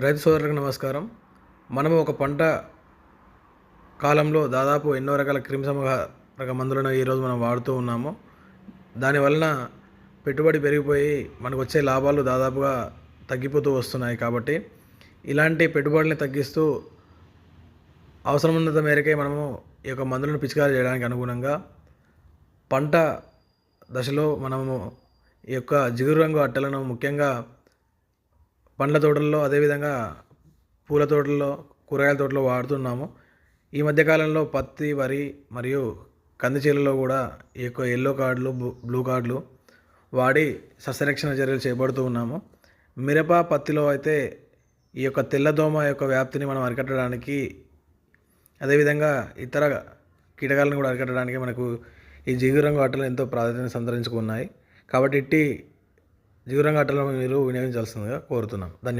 రైతు సోదరులకు నమస్కారం. మనము ఒక పంట కాలంలో దాదాపు ఎన్నో రకాల క్రిమిసంహారక మందులను ఈరోజు మనం వాడుతూ ఉన్నాము. దానివలన పెట్టుబడి పెరిగిపోయి మనకు వచ్చే లాభాలు దాదాపుగా తగ్గిపోతూ వస్తున్నాయి. కాబట్టి ఇలాంటి పెట్టుబడుల్ని తగ్గిస్తూ అవసరమున్నంత మేరకే మనము ఈ యొక్క మందులను పిచికారీ చేయడానికి అనుగుణంగా పంట దశలో మనము ఈ యొక్క జిగురు రంగు అట్టలను ముఖ్యంగా పండ్ల తోటల్లో, అదేవిధంగా పూల తోటల్లో, కూరగాయల తోటలో వాడుతున్నాము. ఈ మధ్యకాలంలో పత్తి, వరి మరియు కంది చేలలో కూడా ఈ యొక్క యెల్లో కార్డులు, బ్లూ కార్డులు వాడి సస్యరక్షణ చర్యలు చేపడుతూ ఉన్నాము. మిరప, పత్తిలో అయితే ఈ యొక్క తెల్లదోమ యొక్క వ్యాప్తిని మనం అరికట్టడానికి, అదేవిధంగా ఇతర కీటకాలను కూడా అరికట్టడానికి మనకు ఈ జిగురు రంగు అట్టలు ఎంతో ప్రాధాన్యత సంతరించుకున్నాయి. కాబట్టి జిగురు రంగు అట్టలను మీరు వినియోగించాల్సిందిగా కోరుతున్నాం. ధన్యవాదాలు.